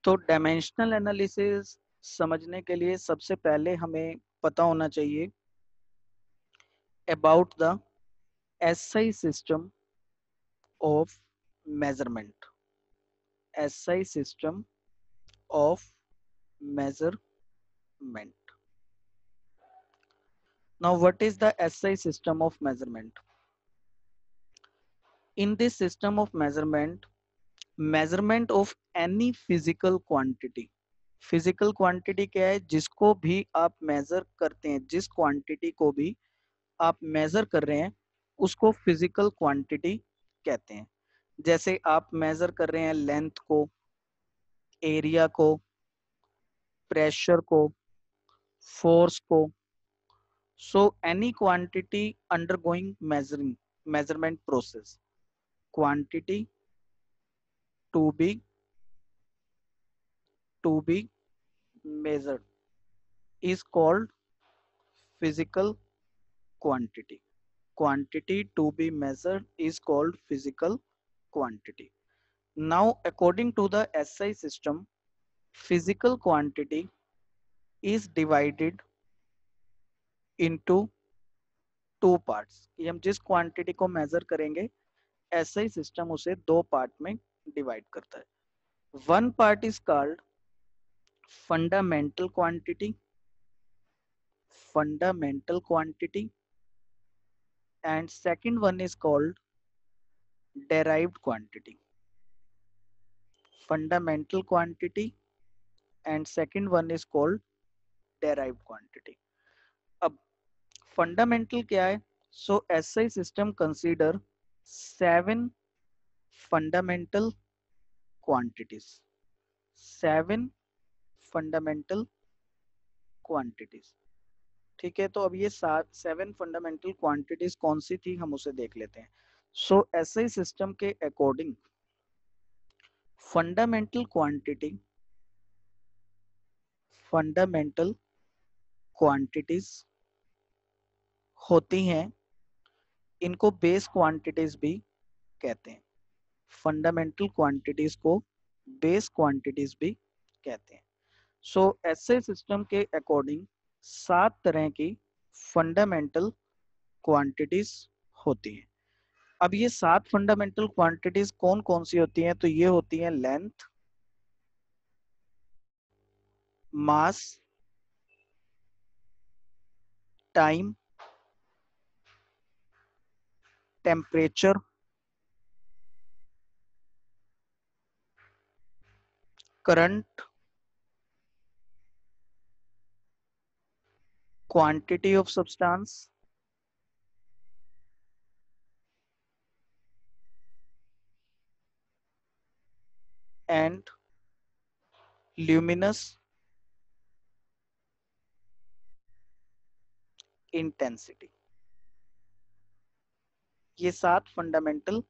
तो dimensional analysis समझने के लिए सबसे पहले हमें पता होना चाहिए about the SI system of measurement. SI system of measurement. Now, what is the SI system of measurement? In this system of measurement, measurement of any physical quantity. Physical quantity क्या है? जिसको भी आप मेजर करते हैं, जिस quantity को भी आप मेजर कर रहे हैं उसको फिजिकल क्वांटिटी कहते हैं। जैसे आप मेजर कर रहे हैं लेंथ को, एरिया को, प्रेशर को, फोर्स को। So any quantity undergoing measurement process, quantity to be measured is called physical quantity. Quantity to be measured is called physical quantity. Now, according to the SI system, physical quantity is divided into two parts. कि हम जिस quantity को major करेंगे SI system उसे दो part में divide करता है। One part is called fundamental quantity, fundamental quantity, and second one is called derived quantity. Fundamental quantity and second one is called derived quantity. अब fundamental क्या है? So SI system consider 7 fundamental quantities. 7 fundamental quantities. ठीक है, तो अब ये 7 fundamental quantities कौन सी थी हम उसे देख लेते हैं। सो एसआई सिस्टम के according fundamental quantity, fundamental quantities होती हैं, इनको बेस क्वांटिटीज भी कहते हैं। फंडामेंटल क्वांटिटीज को बेस क्वांटिटीज भी कहते हैं। सो एसआई सिस्टम के अकॉर्डिंग 7 तरह की फंडामेंटल क्वांटिटीज होती हैं। अब ये 7 फंडामेंटल क्वांटिटीज कौन कौन सी होती हैं? तो ये होती हैं length, mass, time, temperature, current, quantity of substance, and luminous intensity. ये 7 फंडामेंटल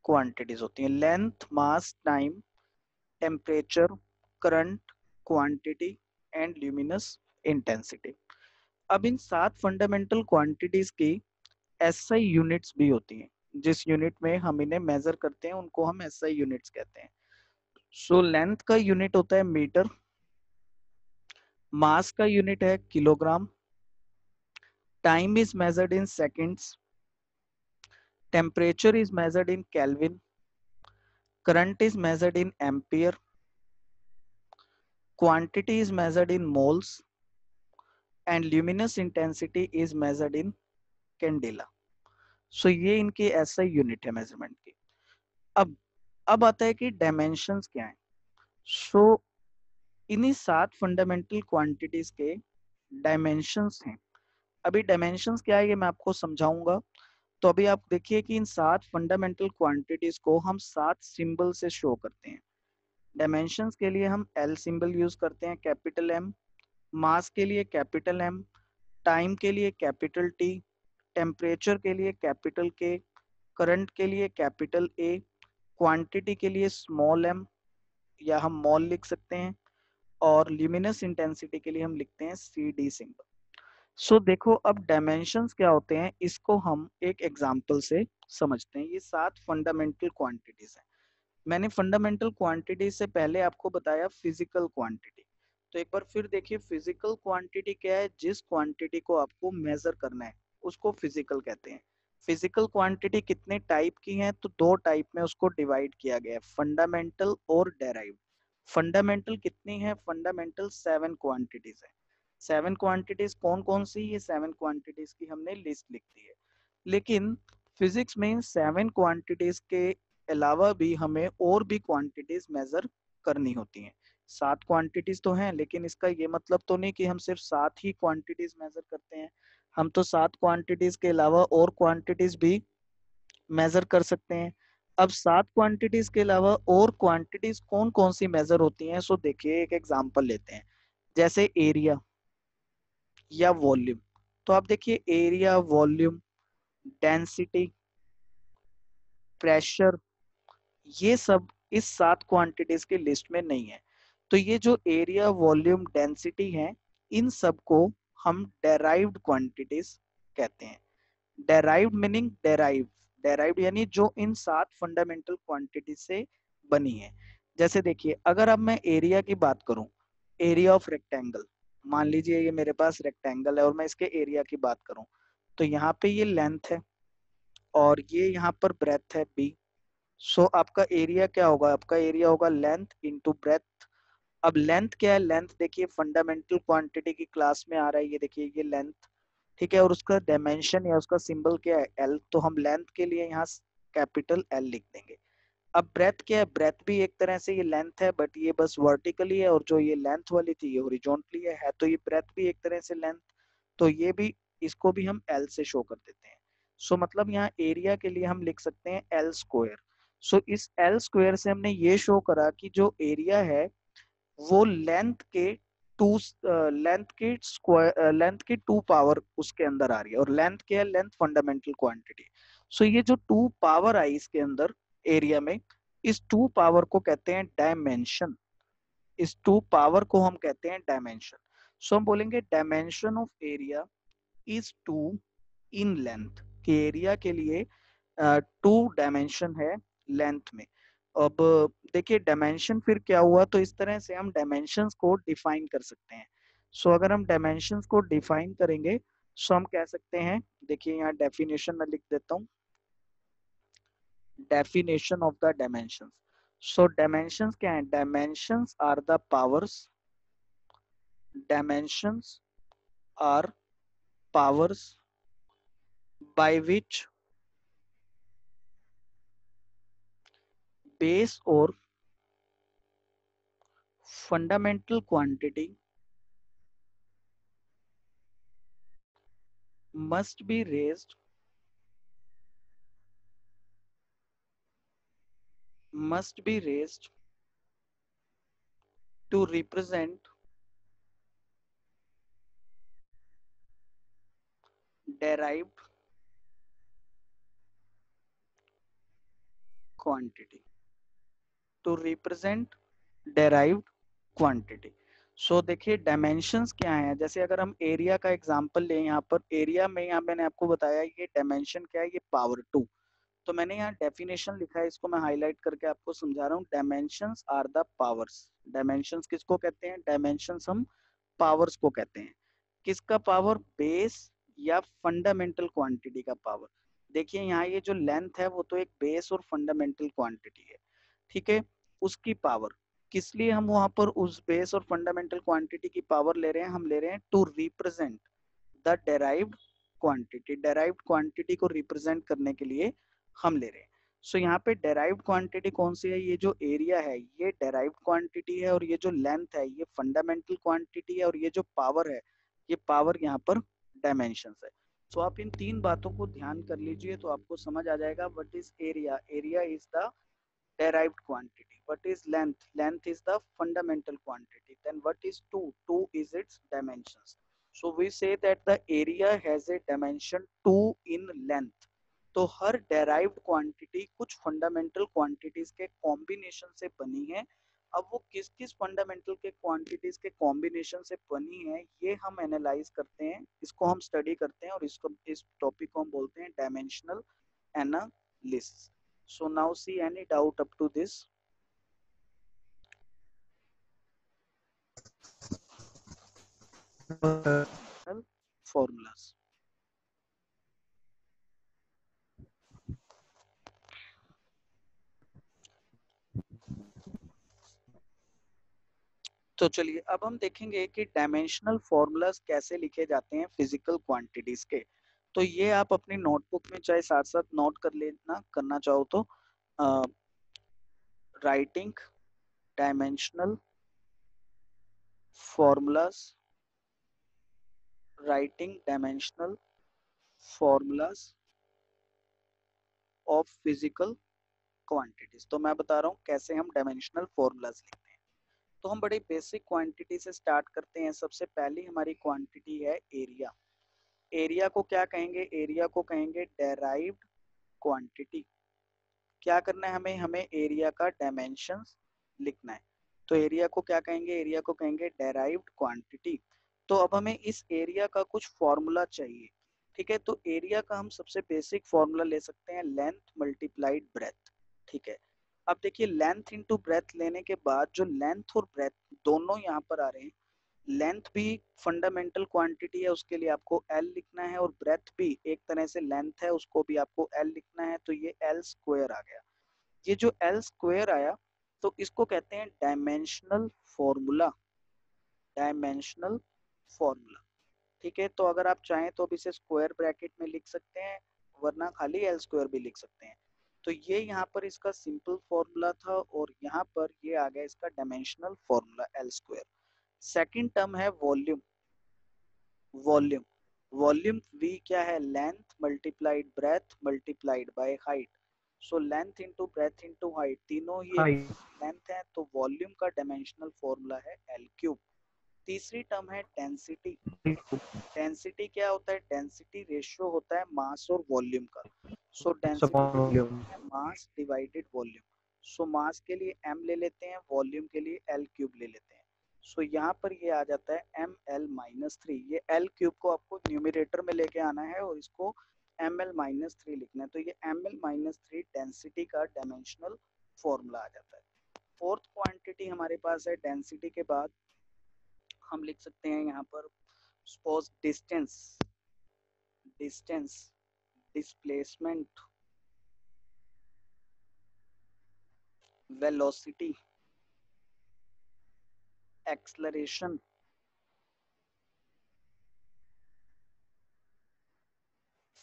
क्वांटिटीज होती हैं। Length, mass, time, temperature, current, quantity and luminous intensity. अब इन 7 फंडामेंटल क्वांटिटीज की एसआई यूनिट्स भी होती हैं। जिस यूनिट में हम इन्हें मेजर करते हैं उनको हम एसआई यूनिट्स कहते हैं। सो लेंथ का यूनिट होता है मीटर, मास का यूनिट है kilogram, time is measured in seconds, temperature is measured in kelvin, current is measured in ampere, quantity is measured in moles and luminous intensity is measured in candela. So ये इनकी SI unit है measurement की। अब आता है कि dimensions क्या है। सो इन्हीं 7 फंडामेंटल क्वांटिटीज के डायमेंशंस हैं। अभी डायमेंशंस क्या है ये मैं आपको समझाऊंगा। तो अभी आप देखिए कि इन 7 फंडामेंटल क्वांटिटीज को हम 7 सिंबल से शो करते हैं। डायमेंशंस के लिए हम एल सिंबल यूज करते हैं, कैपिटल एम, मास के लिए कैपिटल एम, टाइम के लिए कैपिटल टी, टेम्परेचर के लिए कैपिटल के, करंट के लिए कैपिटल ए, क्वांटिटी के लिए स्मॉल एम या हम मॉल लिख सकते हैं, और ल्यूमिनस इंटेंसिटी के लिए हम लिखते हैं सी डी सिंबल। सो देखो अब डायमेंशंस क्या होते हैं इसको हम एक एग्जांपल से समझते हैं। ये 7 फंडामेंटल क्वांटिटीज हैं। मैंने फंडामेंटल क्वांटिटी से पहले आपको बताया फिजिकल क्वांटिटी। तो एक बार फिर देखिए, फिजिकल क्वांटिटी क्या है? जिस क्वांटिटी को आपको मेजर करना है उसको फिजिकल कहते हैं। फिजिकल क्वांटिटी कितने टाइप की हैं? तो दो टाइप में उसको डिवाइड किया गया है, फंडामेंटल और डेराइव्ड। फंडामेंटल कितनी है? फंडामेंटल 7 क्वांटिटीज है। 7 क्वांटिटीज कौन कौन सी? ये 7 क्वांटिटीज की हमने लिस्ट लिख दी है। लेकिन फिजिक्स में इन 7 क्वांटिटीज के अलावा भी हमें और भी क्वांटिटीज मेजर करनी होती हैं। 7 क्वांटिटीज तो हैं, लेकिन इसका ये मतलब तो नहीं कि हम सिर्फ 7 ही क्वांटिटीज मेजर करते हैं। हम तो 7 क्वांटिटीज के अलावा और क्वांटिटीज भी मेजर कर सकते हैं। अब 7 क्वांटिटीज के अलावा और क्वांटिटीज कौन कौन सी मेजर होती हैं? सो देखिए, एक एग्जांपल लेते हैं, जैसे एरिया या वॉल्यूम। तो आप देखिए, एरिया, वॉल्यूम, डेंसिटी, प्रेशर, ये सब इस 7 क्वांटिटीज की लिस्ट में नहीं है। तो ये जो एरिया, वॉल्यूम, डेंसिटी है, इन सब को हम डेराइव्ड क्वांटिटीज कहते हैं। डेराइव्ड मीनिंग डेराइव, डेराइव्ड यानी जो इन 7 फंडामेंटल क्वांटिटी से बनी है। जैसे देखिए, अगर अब मैं एरिया की बात करूं, एरिया ऑफ रेक्टेंगल, मान लीजिए ये मेरे पास रेक्टेंगल है और मैं इसके एरिया की बात करूं, तो यहाँ पे ये लेंथ है और ये यहाँ पर ब्रेथ है बी। सो आपका एरिया क्या होगा? आपका एरिया होगा लेंथ इंटू ब्रेथ। अब लेंथ क्या है? लेंथ देखिए फंडामेंटल क्वांटिटी की क्लास में आ रहा है, ये देखिए ये लेंथ, ठीक है। और उसका डायमेंशन या उसका सिंबल क्या है? एल। तो हम लेंथ के लिए यहाँ कैपिटल एल लिख देंगे। अब ब्रेथ क्या है? ब्रेथ भी एक तरह से ये लेंथ है, बट ये बस वर्टिकली है, और जो ये लेंथ वाली थी ये हॉरिजॉन्टली है, तो ये ब्रेथ भी एक तरह से लेंथ। तो ये भी, इसको भी हम एल से शो कर देते हैं। सो मतलब यहाँ एरिया के लिए हम लिख सकते हैं एल स्क्वायर। सो इस एल स्क्वायर से हमने ये शो करा कि जो एरिया है वो लेंथ की टू पावर उसके अंदर आ रही है। और लेंथ क्या है? Length fundamental quantity. सो ये जो टू पावर आई इसके अंदर एरिया में, इस टू पावर को कहते हैं डायमेंशन। इस टू पावर को हम कहते हैं डायमेंशन। सो हम बोलेंगे dimension of area is two in length, कि एरिया के लिए टू डायमेंशन है लेंथ में। अब देखिए डायमेंशन फिर क्या हुआ, तो इस तरह से हम डायमेंशंस को डिफाइन कर सकते हैं। सो अगर हम डायमेंशंस को डिफाइन करेंगे, सो हम कह सकते हैं, देखिए यहाँ डेफिनेशन में लिख देता हूँ, definition of the dimensions. So dimensions क्या है? Dimensions are the powers, dimensions are powers by which base or fundamental quantity must be raised, must be raised to represent derived quantity, to represent derived quantity। सो देखिए dimensions क्या है, जैसे अगर हम area का example लें, यहाँ पर एरिया में, यहाँ मैंने आपको बताया ये डायमेंशन क्या है, ये पावर टू। तो मैंने यहाँ डेफिनेशन लिखा है, इसको मैं हाईलाइट करके आपको समझा रहा हूँ। Dimensions are the powers. डायमेंशंस किसको कहते हैं? डायमेंशंस हम पावर्स को कहते हैं। किसका पावर? बेस या फंडामेंटल क्वांटिटी का पावर। देखिए यहाँ ये जो लेंथ है वो तो एक बेस और फंडामेंटल क्वांटिटी है, ठीक है। उसकी पावर, किस लिए हम वहां पर उस बेस और फंडामेंटल क्वांटिटी की पावर ले रहे हैं? हम ले रहे हैं to represent the derived quantity. Derived quantity को रिप्रेजेंट करने के लिए हम ले रहे हैं। सो यहाँ पे डेराइव्ड क्वांटिटी कौन सी है? ये जो एरिया है ये डेराइव्ड क्वांटिटी है, और ये जो लेंथ है ये फंडामेंटल क्वांटिटी है, और ये जो पावर है ये पावर यहाँ पर डायमेंशंस है। तो आप इन तीन बातों को ध्यान कर लीजिए तो आपको समझ आ जाएगा। What is area? Area is the derived quantity. What is length? Length is the fundamental quantity. Then what is 2? 2 is its dimensions. So we say that the area has a dimension 2 in length. तो हर derived quantity कुछ fundamental quantities के combination से बनी है। अब वो किस किस फंडामेंटल के क्वांटिटीज के कॉम्बिनेशन से बनी है ये हम एनालाइज करते हैं, इसको हम स्टडी करते हैं, और इसको, इस टॉपिक को हम बोलते हैं dimensional analysis. So now see any doubt up to this? Formulas. तो चलिए अब हम देखेंगे कि डायमेंशनल फॉर्मूलाज कैसे लिखे जाते हैं फिजिकल क्वांटिटीज के। तो ये आप अपनी नोटबुक में चाहे साथ साथ नोट कर लेना, करना चाहो तो writing dimensional formulas, writing dimensional formulas of physical quantities. तो मैं बता रहा हूँ कैसे हम डायमेंशनल फॉर्मूलाज लिखते हैं। तो हम बड़ी बेसिक क्वांटिटी से स्टार्ट करते हैं। सबसे पहली हमारी क्वांटिटी है एरिया। एरिया को क्या कहेंगे? एरिया को कहेंगे डेराइव्ड क्वांटिटी। क्या करना है हमें? हमें एरिया का डायमेंशंस लिखना है। तो एरिया को क्या कहेंगे? एरिया को कहेंगे डेराइव्ड क्वांटिटी। तो अब हमें इस एरिया का कुछ फॉर्मूला चाहिए। ठीक है, तो एरिया का हम सबसे बेसिक फॉर्मूला ले सकते हैं, लेंथ मल्टीप्लाइड ब्रेथ। ठीक है, अब देखिए लेंथ इनटू ब्रेथ लेने के बाद जो लेंथ और ब्रेथ दोनों यहाँ पर आ रहे हैं, लेंथ भी फंडामेंटल क्वांटिटी है, उसके लिए आपको एल लिखना है, और ब्रेथ भी एक तरह से लेंथ है, उसको भी आपको एल लिखना है। तो ये एल स्क्वायर आ गया। ये जो एल स्क्वायर आया तो इसको कहते हैं डायमेंशनल फॉर्मूला। Dimensional formula. ठीक है, तो अगर आप चाहें तो अब इसे स्क्वायर ब्रैकेट में लिख सकते हैं, वरना खाली एल स्क्वायर भी लिख सकते हैं। तो ये यहाँ पर इसका सिंपल फॉर्मूला था, और यहाँ पर ये आ गया इसका dimensional formula L square. Second term है वॉल्यूम। वॉल्यूम, वॉल्यूम v क्या है? Length multiplied breadth multiplied by height. So length into breadth into height, तीनों ही एक लेंथ है, तो वॉल्यूम का डायमेंशनल फॉर्मूला है एल क्यूब। तीसरी टर्म है डेंसिटी। डेंसिटी क्या होता है? डेंसिटी रेशियो होता है मास और वॉल्यूम का। सो डेंसिटी है मास डिवाइडेड वॉल्यूम। सो मास के लिए m ले लेते हैं, वॉल्यूम के लिए एल क्यूब ले लेते हैं। सो यहाँ पर ये आ जाता है एम एल माइनस थ्री। ये एल क्यूब को आपको न्यूमिनेटर में लेके आना है और इसको एम एल माइनस थ्री लिखना है। तो ये M L minus three density का डायमेंशनल फॉर्मूला आ जाता है। फोर्थ क्वांटिटी हमारे पास है डेंसिटी के बाद हम लिख सकते हैं यहाँ पर suppose distance. Distance, displacement, velocity, acceleration,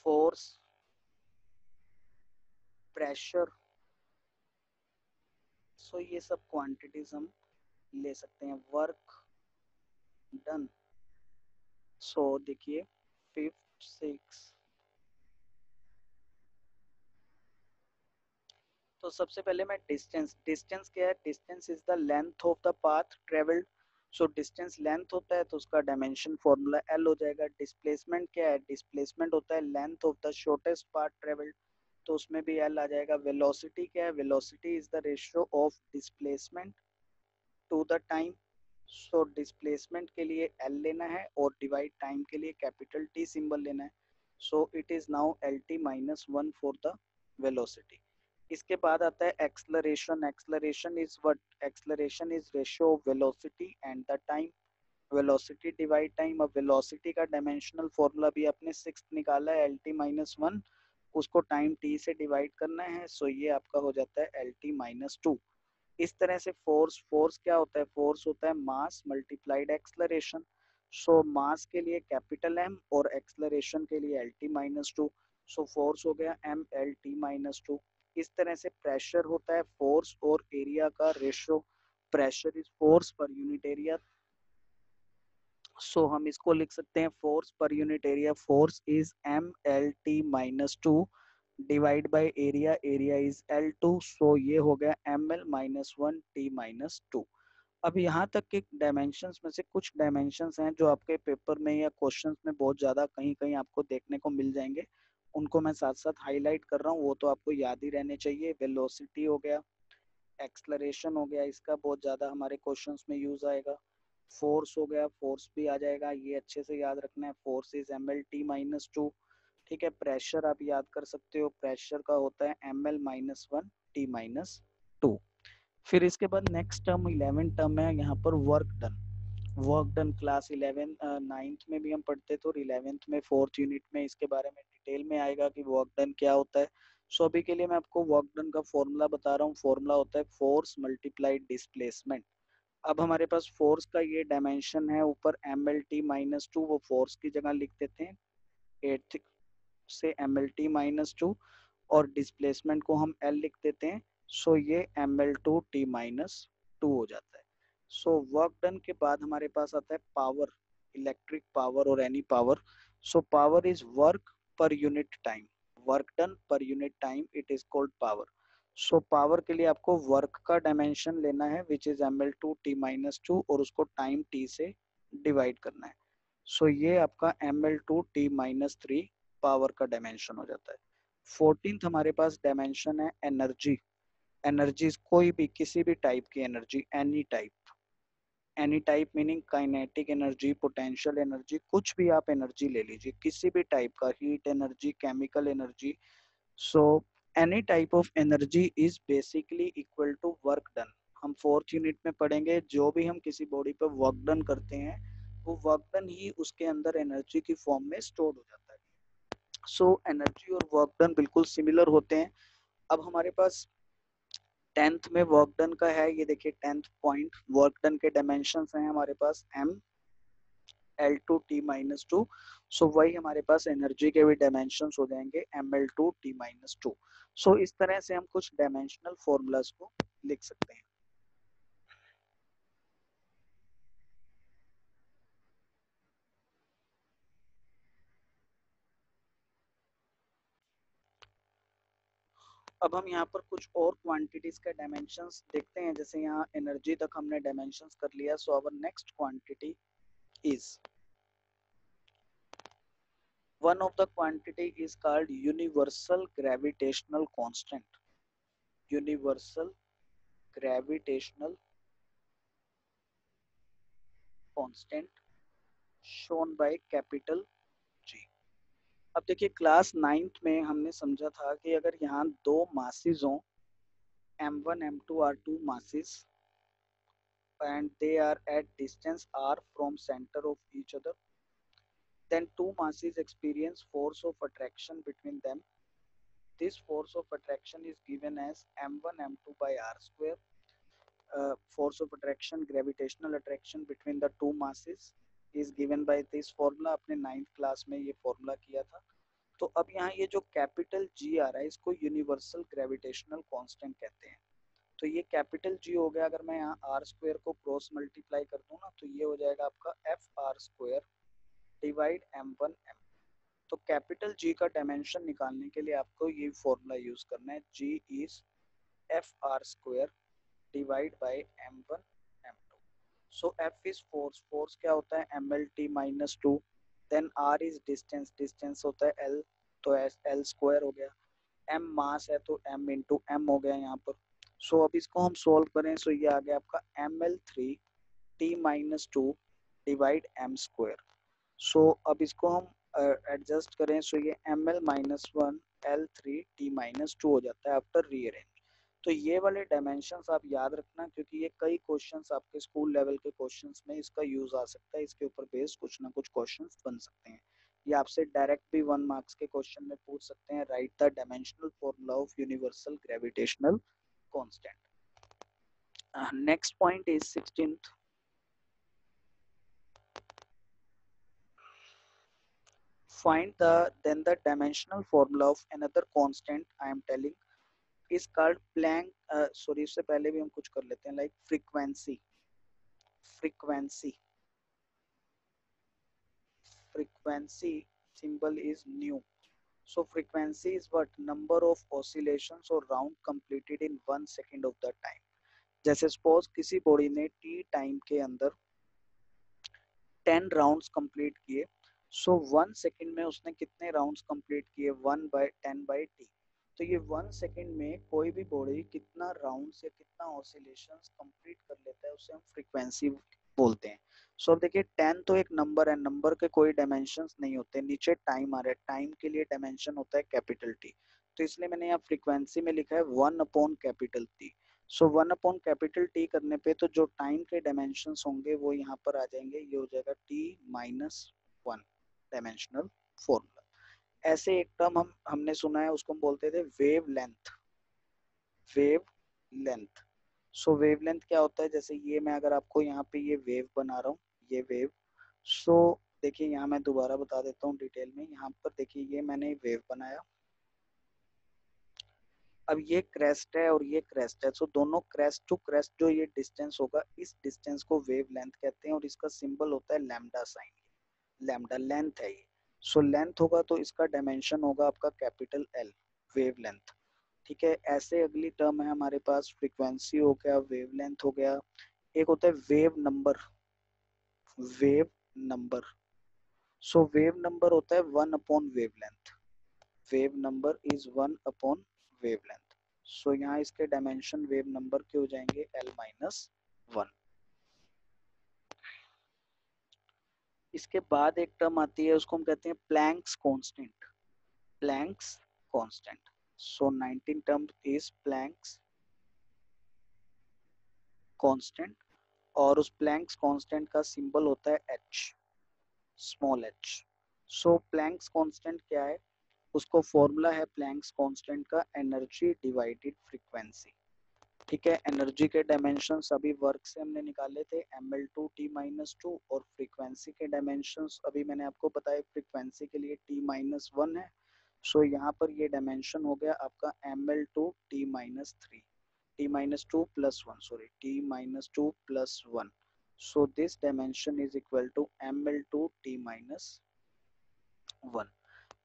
force, pressure. So ये सब क्वांटिटीज हम ले सकते हैं। Work done. सो देखिए फिफ्थ सिक्स। तो सबसे पहले मैं डिस्टेंस, डिस्टेंस क्या है? Distance is the length of the path travelled. So distance length होता है तो उसका डायमेंशन फॉर्मूला एल हो जाएगा। डिस्प्लेसमेंट क्या है? डिस्प्लेसमेंट होता है length of the shortest path travelled, तो उसमें भी एल आ जाएगा। वेलोसिटी क्या है? Velocity is the ratio of displacement to the time. So displacement के लिए एल लेना है और डिवाइड टाइम के लिए कैपिटल टी सिंबल लेना है। So it is now L T minus one for the velocity. इसके बाद आता है acceleration. Acceleration is what? Acceleration is ratio of velocity and the time. Velocity divide time. अब velocity का डायमेंशनल फॉर्मूला भी आपने सिक्स निकाला है, एल टी माइनस वन, उसको टाइम टी से डिवाइड करना है। सो ये आपका हो जाता है एल टी माइनस टू। इस तरह से फोर्स, फोर्स क्या होता है? फोर्स होता है मास मल्टीप्लाइड एक्सलरेशन। सो मास के लिए कैपिटल एम और एक्सलरेशन के लिए L T minus two. So force हो गया M L T minus two. इस तरह से प्रेशर होता है फोर्स और एरिया का ratio. Pressure is force per unit area. So हम इसको लिख सकते हैं force per unit area, force is M L T minus two divide by area, area is L two. So ये हो गया M L minus one T minus two. अब यहाँ तक के डायमेंशंस में से कुछ डायमेंशंस हैं जो आपके पेपर में या क्वेश्चंस में बहुत ज़्यादा कहीं कहीं आपको देखने को मिल जाएंगे, उनको मैं साथ साथ हाईलाइट कर रहा हूँ, वो तो आपको याद ही रहने चाहिए। वेलोसिटी हो गया, एक्सलरेशन हो गया, इसका बहुत ज़्यादा हमारे क्वेश्चंस में यूज आएगा। फोर्स हो गया, फोर्स भी आ जाएगा, ये अच्छे से याद रखना है, force is M L T minus two. ठीक है, प्रेशर आप याद कर सकते हो, प्रेशर का होता है M L minus one T minus two. फिर इसके बाद नेक्स्ट टर्म 11 टर्म है यहाँ पर work done. Work done class 11 ninth में भी हम पढ़ते थे और 11th में 4th यूनिट में इसके बारे में डिटेल में आएगा कि वर्क डन क्या होता है। सो अभी के लिए मैं आपको वर्क डन का फॉर्मूला बता रहा हूँ। फॉर्मूला होता है फोर्स मल्टीप्लाइड डिस्प्लेसमेंट। अब हमारे पास फोर्स का ये डायमेंशन है ऊपर mlt-2, वो फोर्स की जगह लिख देते हैं 8 से mlt-2 और डिस्प्लेसमेंट को हम L लिख देते हैं। सो ये ml2t-2 हो जाता है। सो वर्क डन के बाद हमारे पास आता है पावर, इलेक्ट्रिक पावर और any power. So power is work per unit time, work done per unit time, it is called power. So power के लिए आपको वर्क का डायमेंशन लेना है विच इज ml2t-2 और उसको टाइम t से डिवाइड करना है। सो ये आपका ml2t-3 पावर का डायमेंशन हो जाता है। 14th हमारे पास डायमेंशन है एनर्जी। एनर्जी कोई भी किसी भी टाइप की energy, any type, any type meaning kinetic energy, potential energy, कुछ भी आप एनर्जी ले लीजिए किसी भी टाइप का, heat energy, chemical energy. So any type of energy is basically equal to work done. हम 4th यूनिट में पढ़ेंगे जो भी हम किसी बॉडी पर वर्क डन करते हैं वो वर्क डन ही उसके अंदर एनर्जी की फॉर्म में स्टोर हो जाता है। सो एनर्जी और वर्क डन बिल्कुल सिमिलर होते हैं। अब हमारे पास 10th में वर्क डन का है, ये देखिए 10th पॉइंट, वर्क डन के डायमेंशंस हैं हमारे पास ml2t-2। सो वही हमारे पास एनर्जी के भी डायमेंशंस हो जाएंगे ml2t-2। सो इस तरह से हम कुछ डायमेंशनल फॉर्मूलाज को लिख सकते हैं। अब हम यहाँ पर कुछ और क्वांटिटीज का डायमेंशंस देखते हैं। जैसे यहाँ एनर्जी तक हमने डायमेंशंस कर लिया। So our next quantity is, one of the quantity is called universal gravitational constant, universal gravitational constant shown by capital G। अब देखिए क्लास 9th में हमने समझा था कि अगर यहाँ दो मासेस हों, m1 m2 are two masses and they are at distance r from center of each other, then two masses experience force of attraction between them. This force of attraction is given as m1 m2 by r square. Force of attraction, gravitational attraction between the two masses is given by this formula। अपने 9th class में ये formula किया था। तो अब यहाँ ये जो कैपिटल जी आ रहा है इसको यूनिवर्सल ग्रेविटेशनल कांस्टेंट कहते हैं। तो ये कैपिटल जी हो गया। अगर मैं यहाँ आर स्क्वायर को क्रॉस मल्टीप्लाई कर दूँ ना तो ये हो जाएगा आपका F R square divide m1 m। तो कैपिटल जी का डायमेंशन निकालने के लिए आपको ये फॉर्मूला यूज करना है, G is F R square divide by m1 m2। सो f is force, force क्या होता है mlt-2, then r is distance, distance होता है l, तो l स्क्वायर हो गया, m मास है तो m इंटू m हो गया यहाँ पर। सो अब इसको हम सोल्व करें सो ये आ गया आपका ml3t-2 डिवाइड m स्क्वायर। सो अब इसको हम एडजस्ट करें सो ये ml-1 l3t-2 हो जाता है आफ्टर रीअरेंज। तो ये वाले डायमेंशंस आप याद रखना क्योंकि ये कई क्वेश्चंस आपके स्कूल लेवल के क्वेश्चंस में इसका यूज आ सकता है। इसके ऊपर बेस्ड कुछ ना कुछ क्वेश्चंस बन सकते हैं। ये आपसे डायरेक्ट भी 1 मार्क्स के क्वेश्चन में पूछ सकते हैं। Right the dimensional formula of universal gravitational constant. Next point is 16th, find the dimensional formula of another constant I am telling is called Planck। Sorry इससे पहले भी हम कुछ कर लेते हैं like frequency, frequency, frequency symbol is nu। So frequency is what number of oscillations or round completed in 1 second of the time। जैसे suppose किसी बॉडी ने t टाइम के अंदर 10 राउंड्स कंप्लीट किए। सो 1 सेकंड में उसने कितने राउंड्स कंप्लीट किए 1/10/t। तो ये 1 सेकंड में कोई भी बॉडी कितना राउंड्स या कितना ऑसिलेशंस कंप्लीट कर लेता है उसे हम फ्रीक्वेंसी बोलते हैं। सो अब देखिए 10 तो एक नंबर है, नंबर के कोई डायमेंशंस नहीं होते। नीचे टाइम आ रहा है, टाइम के लिए डायमेंशन होता है कैपिटल टी। तो इसलिए मैंने यहाँ फ्रीक्वेंसी में लिखा है 1/कैपिटल टी। सो 1/T करने पे तो जो टाइम के डायमेंशंस होंगे वो यहाँ पर आ जाएंगे, ये हो जाएगा T-1 डायमेंशनल फॉर्मूला। ऐसे एक टर्म हमने सुना है, उसको हम बोलते थे wavelength. Wavelength. So wavelength क्या होता है, जैसे ये मैं अगर आपको यहाँ पे ये वेव बना रहा हूँ, ये वेव। सो देखिए यहाँ मैं दोबारा बता देता हूँ डिटेल में। यहाँ पर देखिए ये मैंने वेव बनाया, अब ये क्रेस्ट है और ये क्रेस्ट है। सो दोनों क्रेस्ट टू क्रेस्ट जो ये डिस्टेंस होगा, इस डिस्टेंस को वेव लेंथ कहते हैं और इसका सिंबल होता है लैम्डा साइन। लैम्डा लेंथ है ये। सो लेंथ होगा तो इसका डायमेंशन होगा आपका कैपिटल एल, वेव लेंथ। ठीक है। ऐसे अगली टर्म है हमारे पास, फ्रीक्वेंसी हो गया, वेव लेंथ हो गया, एक होता है wave number. Wave number. So wave number होता है one by wavelength. Wave number is one by wavelength. So यहाँ इसके डायमेंशन वेव नंबर के हो जाएंगे L-1। इसके बाद एक टर्म आती है, उसको हम कहते हैं Planck's constant. Planck's constant. So 19 term is Planck's constant, और उस प्लैंक्स कांस्टेंट का सिंबल होता है H, स्मॉल h। सो प्लैंक्स कांस्टेंट क्या है, उसको फॉर्मूला है प्लैंक्स कांस्टेंट का एनर्जी डिवाइडेड फ्रीक्वेंसी। ठीक है। एनर्जी के डायमेंशन अभी वर्क से हमने निकाले थे, ml2T-2, और फ्रीक्वेंसी के डायमेंशन अभी मैंने आपको बताया, फ्रीक्वेंसी के लिए T-1 है। सो यहाँ पर ये डायमेंशन हो गया आपका ml2T-3, T-2 plus 1, sorry T-2 plus 1। So this dimension is equal to ml2T-1।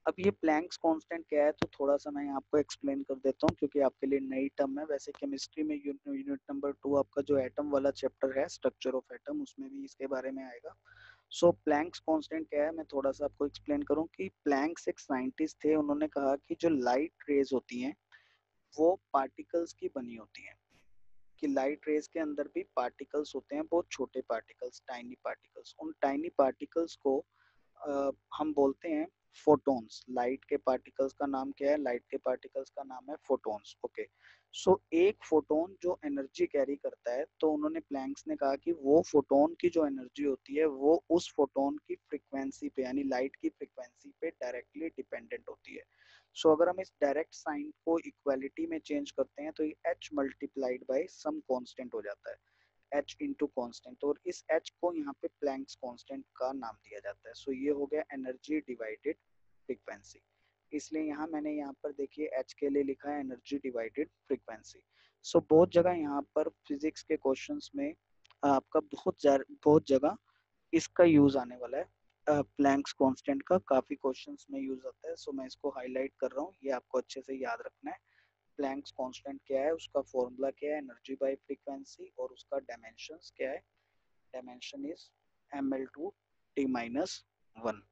अब ये प्लैंक्स कांस्टेंट क्या है, तो थोड़ा सा मैं आपको एक्सप्लेन कर देता हूँ क्योंकि आपके लिए नई टर्म है। वैसे केमिस्ट्री में यूनिट नंबर 2 आपका जो एटम वाला चैप्टर है, स्ट्रक्चर ऑफ एटम, उसमें भी इसके बारे में आएगा। सो प्लैंक्स कांस्टेंट क्या है, मैं थोड़ा सा आपको एक्सप्लेन करूँ कि प्लैंक्स एक साइंटिस्ट थे, उन्होंने कहा कि जो लाइट रेज होती हैं वो पार्टिकल्स की बनी होती हैं, कि लाइट रेज के अंदर भी पार्टिकल्स होते हैं, बहुत छोटे पार्टिकल्स, टाइनी पार्टिकल्स। उन टाइनी पार्टिकल्स को हम बोलते हैं फोटॉन्स। लाइट के पार्टिकल्स का नाम क्या है, लाइट के पार्टिकल्स का नाम है फोटॉन्स। ओके। सो एक फोटोन जो एनर्जी कैरी करता है, तो उन्होंने प्लैंक्स ने कहा कि वो फोटोन की जो एनर्जी होती है वो उस फोटोन की फ्रीक्वेंसी पे, यानी लाइट की फ्रीक्वेंसी पे डायरेक्टली डिपेंडेंट होती है। सो अगर हम इस डायरेक्ट साइन को इक्वालिटी में चेंज करते हैं तो ये h multiplied by some constant हो जाता है, h इंटू कॉन्स्टेंट, और इस h को यहाँ पे प्लैंक्स कांस्टेंट का नाम दिया जाता है। सो ये हो गया एनर्जी डिवाइडेड फ्रीक्वेंसी। इसलिए यहाँ मैंने यहाँ पर देखिए h के लिए लिखा है एनर्जी डिवाइडेड फ्रीक्वेंसी। सो बहुत जगह यहाँ पर फिजिक्स के क्वेश्चंस में आपका बहुत जगह इसका यूज आने वाला है। प्लैंक्स कांस्टेंट का काफी क्वेश्चंस में यूज आता है। सो मैं इसको हाईलाइट कर रहा हूँ, ये आपको अच्छे से याद रखना है। प्लैंक्स कांस्टेंट क्या है, उसका फॉर्मूला क्या है, एनर्जी बाय फ्रीक्वेंसी, और उसका डायमेंशंस क्या है, डायमेंशन इज ml2T-1।